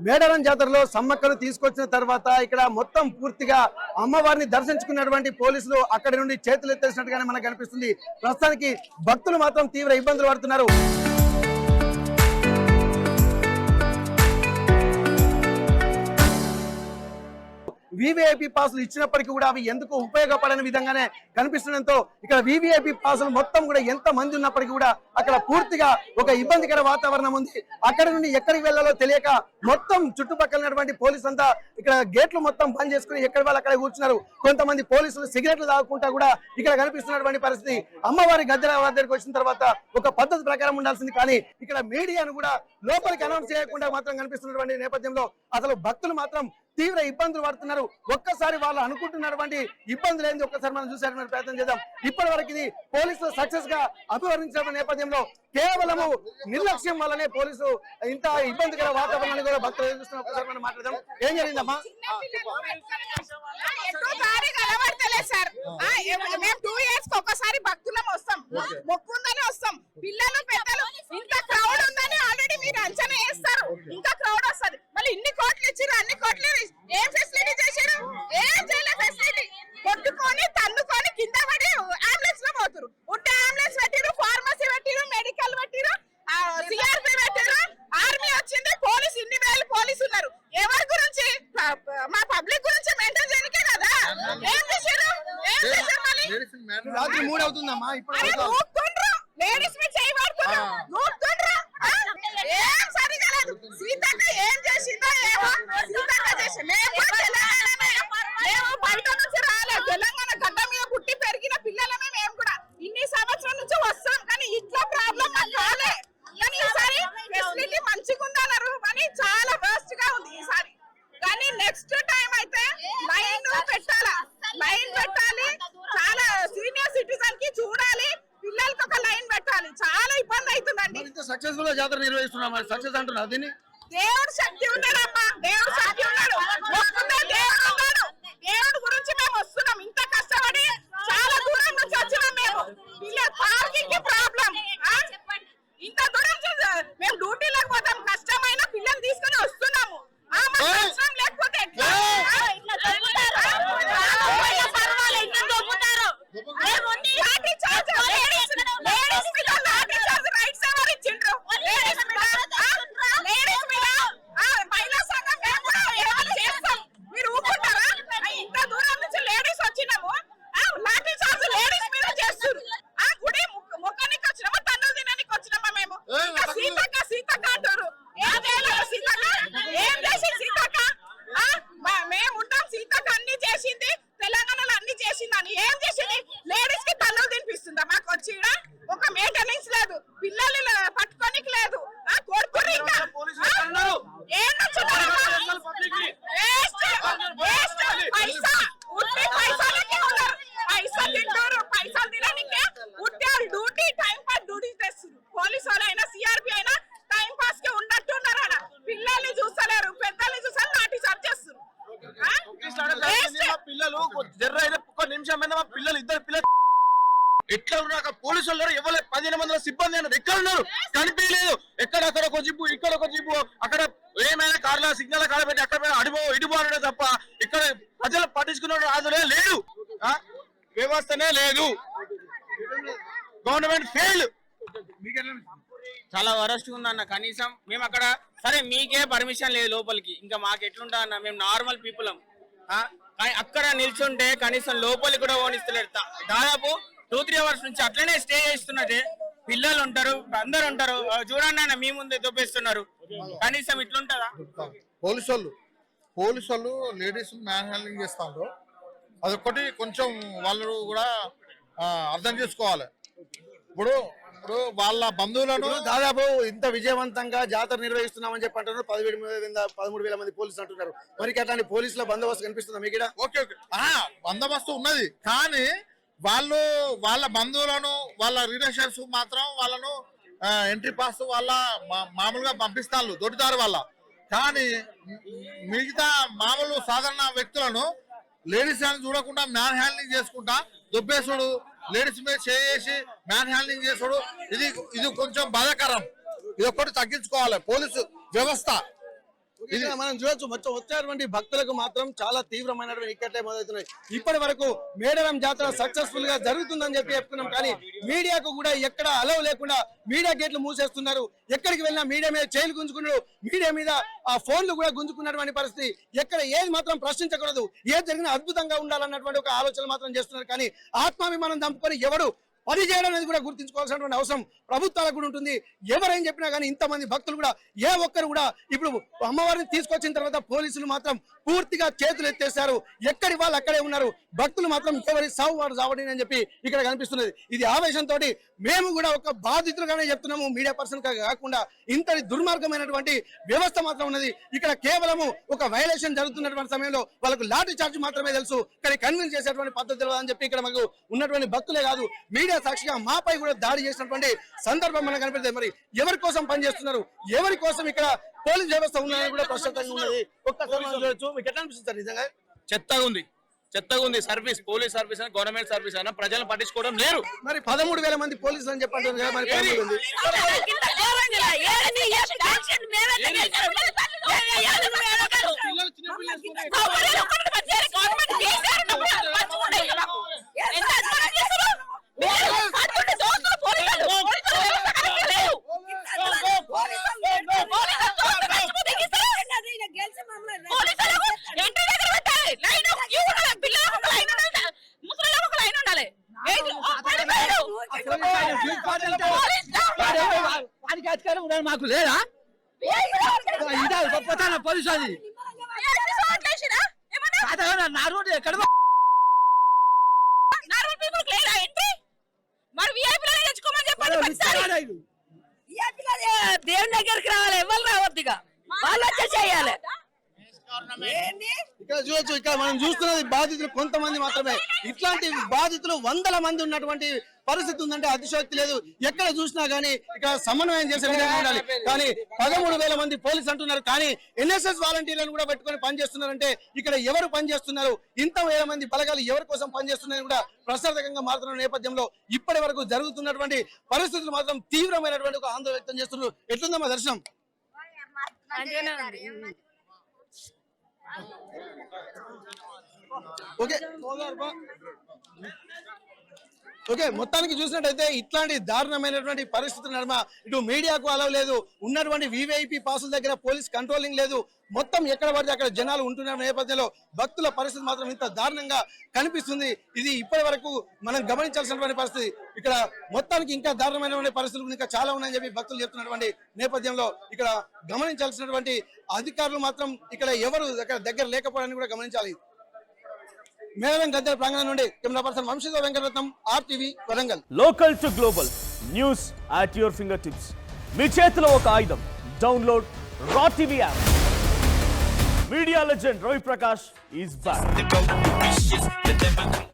మేడారం జాతరలో సమ్మక్కను తీసుకొచ్చిన తర్వాత ఇక్కడ మొత్తం పూర్తిగా అమ్మవారిని దర్శించుకున్నటువంటి పోలీసులు అక్కడి నుండి చేతులు ఎత్తేసినట్టుగానే మనకు కనిపిస్తుంది. ప్రస్తుతానికి భక్తులు మాత్రం తీవ్ర ఇబ్బందులు పడుతున్నారు. వివిఐపి పాసులు ఇచ్చినప్పటికీ కూడా అవి ఎందుకు ఉపయోగపడని విధంగానే కనిపిస్తుండటంతో ఇక్కడ వివిఐపి పాసులు మొత్తం కూడా ఎంత మంది ఉన్నప్పటికీ కూడా అక్కడ పూర్తిగా ఒక ఇబ్బందికర వాతావరణం ఉంది. అక్కడి నుండి ఎక్కడికి వెళ్లాలో తెలియక మొత్తం చుట్టుపక్కల పోలీసు అంతా ఇక్కడ గేట్లు మొత్తం బంద్ చేసుకుని ఎక్కడి వాళ్ళు అక్కడ కూర్చున్నారు. కొంతమంది పోలీసులు సిగరెట్లు తాగుకుంటా కూడా ఇక్కడ కనిపిస్తున్నటువంటి పరిస్థితి. అమ్మవారి గద్దెల దగ్గరికి వచ్చిన తర్వాత ఒక పద్ధతి ప్రకారం ఉండాల్సింది, కానీ ఇక్కడ మీడియాను కూడా లోపలికి అనౌన్స్ చేయకుండా మాత్రం కనిపిస్తున్నటువంటి నేపథ్యంలో అసలు భక్తులు మాత్రం తీవ్ర ఇబ్బందులు పడుతున్నారు. ఒక్కసారి వాళ్ళు అనుకుంటున్నటువంటి ఇబ్బందులు ఏంది ఒక్కసారి మనం చూసేటువంటి ప్రయత్నం చేద్దాం. ఇప్పటి వరకు ఇది పోలీసులు సక్సెస్ గా అభివర్ణించిన నేపథ్యంలో కేవలము నిర్లక్ష్యం వల్లనే పోలీసు ఇంత ఇబ్బందికర వాతావరణాన్ని కూడా భక్తులు చూస్తున్న ఒకసారి మనం మాట్లాడదాం. ఏం జరిగిందమ్మా? ఒకసారి భక్తులం వస్తాం, మొక్కుందని వస్తాం, పిల్లలు పెద్దలు ఇంత క్రౌడ్ ఉందని ఆల్రెడీ మీరు అంచనా వేస్తారు. ఇంకా క్రౌడ్ వస్తుంది, మళ్ళీ ఇన్ని కోట్లు ఇచ్చారు, అన్ని కోట్లు ఏం ఫెసిలిటీ చేశారు? ఏం చేయలేదు ఫెసిలిటీ. కొట్టుకొని తన్నుకొని కింద పడి అంబులెన్స్ లో పోతురు. ఉంటే అంబులెన్స్ పెట్టిరు, ఫార్మసీ పెట్టిరు, మెడికల్ పెట్టిరు, సిఆర్పి పెట్టిరు, ఆర్మీ వచ్చింది, పోలీసు ఇన్ని వేలు పోలీసు ఉన్నారు. ఎవరి గురించి? మా పబ్లిక్ గురించి మెయింటైన్ చేయడానికే కదా. ఏం చేశారు? ఏం చేశారు? మళ్ళీ రాత్రి 3 అవుతుందమ్మా. ఇప్పుడు లేడీస్ మీద చేయబడుతున్నారు, ఏం సరిగా లేదు. సీతక్క ఏం చేసిందో ఏమో, సీతక్క చేసి మేము బయట నుంచి రాలేదు. తెలంగాణ గడ్డ మీద పుట్టి పెరిగిన పిల్లలమే మేము కూడా. ఇన్ని సంవత్సరాల నుంచి వస్తాం, కానీ ఇంట్లో ప్రాబ్లం మాకు కాలే. కానీ ఈసారి ఫెసిలిటీ మంచిగా ఉందన్నారు, కానీ చాలా వర్స్ట్ గా ఉంది ఈసారి. కానీ నెక్స్ట్ టైం అయితే లైన్ పెట్టాలా, లైన్ పెట్టాలి. చాలా సీనియర్ సిటిజన్ కి చూడాలి, పిల్లలకి ఒక లైన్ పెట్టాలి. చాలా ఇబ్బంది అవుతుందండి. సక్సెస్ఫుల్ గా జాతర నిర్వహిస్తున్నాం, సక్సెస్ అంటున్నారు. దీన్ని దేవుడు శక్తి ఉన్నాడమ్మా, దేవుడు శక్తి ఉన్నాడు, దేవుడు ఉన్నాడు. దేవుడు గురించి మేము వస్తున్నాం, ఇంత కష్టపడి చాలా దూరం నుంచి వచ్చినాం. మేము పార్కింగ్ కి ప్రాబ్లం, ఇంత దూరం మేము డ్యూటీలోకి పోతాం, కష్టమైన పిల్లలు తీసుకుని వస్తున్నాము. కష్టం లేకపోతే లాఠీ చార్జ్ లేడీస్ మీద లాఠీ చార్జ్ రైట్స్ ఎవరు ఇచ్చిండ్రు? లేడీస్ మీద మహిళా సంఘం మేము కూడా ఏమైనా చేస్తాం, మీరు ఊరుకుంటారా? ఇంత దూరం నుంచి లేడీస్ వచ్చినాము, లాఠీ చార్జ్ లేడీస్ మీద చేస్తారు. గుడి మొక్కనికి వచ్చినామా, తన్నులు తినడానికి వచ్చినామా? మేము సీతక్క సీతక్క అంటారు. ఏం చేయలేదు సీతక్క, ఏం చేసింది సీతక్క? మేము ఉంటాం, సీతక్క అన్ని చేసింది, తెలంగాణలో అన్ని చేసిందని. ఏం చేసింది? లేడీస్ కి తన్నులు తినిపిస్తుందా? మాకు వచ్చి ఒక మెయింటెనెన్స్ లేదు, పిల్లలు పట్టుకోనికి లేదు, కొడుకుని ఇంకా ఏం నచ్చుతారమ్మా? పైసలకే ఉన్నారు, పైసలు తింటారు, పైసలు తినడానికే ఉట్టారు. డ్యూటీ టైం పాస్ డ్యూటీ చేస్తారు. పోలీసు వాళ్ళు అయినా సిఆర్పి అయినా టైం పాస్ కి ఉన్నట్టున్నారు. అలా పిల్లల్ని చూస్తలేరు, పెద్దల్ని చూసారు, లాఠీ చార్జ్ చేస్తారు. పిల్లలు ఒక్క నిమిషం మీద మా పిల్లలు ఇద్దరు పిల్లలు ఎట్లా ఉన్నారు? పోలీసు వాళ్ళు ఎవరు 15 మంది సిబ్బంది అన్నారు, ఎక్కడ ఉన్నారు? కనిపించలేదు. ఎక్కడక్కడ ఒక జిప్పు, ఇక్కడ ఒక జిప్పు, అక్కడ ఏమైనా కార్ల సిగ్నల్ కాడబెట్టి అక్కడ అడిపో ఇడిపో అనడే తప్ప ఇక్కడ ప్రజలు పట్టించుకున్న రాజులే లేడు, వ్యవస్థనే లేదు, గవర్నమెంట్ ఫెయిల్. చాలా వరస్ట్ ఉందన్న. కనీసం మేము అక్కడ సరే మీకే పర్మిషన్ లేదు లోపలికి, ఇంకా మాకు ఎట్లుంటా అన్న, మేము నార్మల్ పీపుల్. అక్కడ నిల్చుంటే కనీసం లోపలికి కూడా ఓనిస్తలేరు. దాదాపు 2-3 అవర్స్ నుంచి అట్లనే స్టే చేస్తున్నదే. పిల్లలు ఉంటారు, అందరు ఉంటారు, చూడండి అన్న మీ ముందే దొబ్బేస్తున్నారు. కనీసం ఇట్లుంటదా? పోలీసు వాళ్ళు లేడీస్ మ్యాన్ హ్యాండ్లింగ్ చేస్తారు. అదొకటి కొంచెం వాళ్ళు కూడా అర్థం చేసుకోవాలి. ఇప్పుడు వాళ్ళ బంధువులను దాదాపు ఇంత విజయవంతంగా జాతర నిర్వహిస్తున్నామని చెప్పి అంటున్నారు. 13,000 మంది పోలీసులు అంటున్నారు. మరి అట్లాంటి పోలీసుల బందోబస్తు కనిపిస్తుందా మీకు? ఓకే బందోబస్తు ఉన్నది, కానీ వాళ్ళు వాళ్ళ బంధువులను వాళ్ళ రిలేషన్స్ మాత్రం వాళ్ళను ఎంట్రీ పాస్ వాళ్ళ మామూలుగా పంపిస్తారు దొడ్డిదారు వల్ల. కానీ మిగతా మామూలు సాధారణ వ్యక్తులను లేడీస్ అని చూడకుండా మ్యాన్ హ్యాండ్లింగ్ చేసుకుంటా దొబ్బేసుడు, లేడీస్ మీద చేసి మ్యాన్ హ్యాండ్లింగ్ చేసుడు, ఇది కొంచెం బాధాకరం. ఇది ఒక్కటి తగ్గించుకోవాలి పోలీసు వ్యవస్థ. ఇక్కడ మనం చూడొచ్చు మొత్తం వచ్చేటువంటి భక్తులకు మాత్రం చాలా తీవ్రమైనటువంటి ఇక్కట్లే మొదలవుతున్నాయి. ఇప్పటి వరకు మేడారం జాతర సక్సెస్ఫుల్ గా జరుగుతుందని చెప్పుకున్నాం, కానీ మీడియాకు కూడా ఎక్కడ అలవ్ లేకుండా మీడియా గేట్లు మూసేస్తున్నారు. ఎక్కడికి వెళ్ళినా మీడియా మీద చైలు గుంజుకున్నారు, మీడియా మీద ఆ ఫోన్లు కూడా గుంజుకున్నటువంటి పరిస్థితి. ఎక్కడ ఏది మాత్రం ప్రశ్నించకూడదు, ఏది జరిగినా అద్భుతంగా ఉండాలన్నటువంటి ఒక ఆలోచన మాత్రం చేస్తున్నారు. కానీ ఆత్మాభిమానం చంపుకొని ఎవడు పని చేయడం అనేది కూడా గుర్తించుకోవాల్సినటువంటి అవసరం ప్రభుత్వాలకు కూడా ఉంటుంది. ఎవరేం చెప్పినా కానీ ఇంతమంది భక్తులు కూడా ఏ ఒక్కరు కూడా ఇప్పుడు అమ్మవారిని తీసుకొచ్చిన తర్వాత పోలీసులు మాత్రం పూర్తిగా చేతులు ఎత్తేశారు. ఎక్కడి వాళ్ళు అక్కడే ఉన్నారు, భక్తులు మాత్రం ఎవరి సావు వాడు చావడి అని చెప్పి ఇక్కడ కనిపిస్తున్నది. ఇది ఆవేశంతో మేము కూడా ఒక బాధితులుగానే చెప్తున్నాము, మీడియా పర్సన్ కాకుండా. ఇంతటి దుర్మార్గమైనటువంటి వ్యవస్థ మాత్రం ఉన్నది ఇక్కడ. కేవలము ఒక వైలేషన్ జరుగుతున్నటువంటి సమయంలో వాళ్ళకు లాఠీ చార్జ్ మాత్రమే తెలుసు, కానీ కన్విన్స్ చేసేటువంటి పద్ధతి తెలియదు అని చెప్పి ఇక్కడ మాకు ఉన్నటువంటి భక్తులే కాదు మీడియా సాక్షిగా మాపై కూడా దాడి చేసినటువంటి సందర్భం మనకు కనిపిస్తుంది. మరి ఎవరి కోసం పనిచేస్తున్నారు, ఎవరి కోసం ఇక్కడ పోలీస్ వ్యవస్థ ఉన్నదని కూడా ప్రశ్నంగా ఉన్నది. ఒక్కసారి మనం చూడొచ్చు. మీకు ఎట్లా అనిపిస్తుంది సార్? నిజంగా చెత్తగా ఉంది సర్వీస్, పోలీస్ సర్వీస్ అయినా గవర్నమెంట్ సర్వీస్ అయినా ప్రజలను పట్టించుకోవడం లేరు. మరి 13,000 మంది పోలీసులు అని చెప్పంటారు కదా, మరి 13,000 మంది మాకు లేదా పోలీసు అది నా రోడ్డు ఎక్కడ దేవుని దగ్గరికి రావాలి, ఎవరు రావద్దుగా, వాళ్ళు వచ్చే చేయాలి. ఇక్కడ చూడొచ్చు. ఇక్కడ మనం చూస్తున్నది బాధితులు కొంతమంది మాత్రమే. ఇట్లాంటి బాధితులు 100 మంది ఉన్నటువంటి పరిస్థితి ఉందంటే అతిశయోక్తి లేదు. ఎక్కడ చూసినా గానీ ఇక్కడ సమన్వయం చేసే విధంగా ఉండాలి. కానీ 13,000 మంది పోలీసు అంటున్నారు, కానీ ఎన్ఎస్ఎస్ వాలంటీర్లను కూడా పెట్టుకొని పనిచేస్తున్నారంటే ఇక్కడ ఎవరు పనిచేస్తున్నారు? ఇంత వేల మంది బలగాలు ఎవరి కోసం పనిచేస్తున్నారని కూడా ప్రశ్నార్థకంగా మారుతున్న నేపథ్యంలో ఇప్పటి వరకు జరుగుతున్నటువంటి పరిస్థితులు మాత్రం తీవ్రమైనటువంటి ఒక ఆందోళన వ్యక్తం చేస్తున్నారు. ఎట్లుందమ్మా దర్శనం? ఓకే, మొత్తానికి చూసినట్టయితే ఇట్లాంటి దారుణమైనటువంటి పరిస్థితుల నడుమ ఇటు మీడియాకు అలవ్ లేదు, ఉన్నటువంటి వివిఐపి పాసుల దగ్గర పోలీస్ కంట్రోలింగ్ లేదు. మొత్తం ఎక్కడ పడితే అక్కడ జనాలు ఉంటున్న నేపథ్యంలో భక్తుల పరిస్థితి మాత్రం ఇంత దారుణంగా కనిపిస్తుంది. ఇది ఇప్పటి వరకు మనం గమనించాల్సినటువంటి పరిస్థితి. ఇక్కడ మొత్తానికి ఇంకా దారుణమైనటువంటి పరిస్థితులు ఇంకా చాలా ఉన్నాయని చెప్పి భక్తులు చెప్తున్నటువంటి నేపథ్యంలో ఇక్కడ గమనించాల్సినటువంటి అధికారులు మాత్రం ఇక్కడ ఎవరు దగ్గర లేకపోవడాన్ని కూడా గమనించాలి. మేడం గద్దెల ప్రాంగణం నుండి కెమెరా పర్సన్ వంశీతో Venkataratnam, RTV Warangal. Local to global news at your finger tips. మీ చేతిలో ఒక ఆయుధం. Download raw TV app. Media legend Ravi Prakash is back.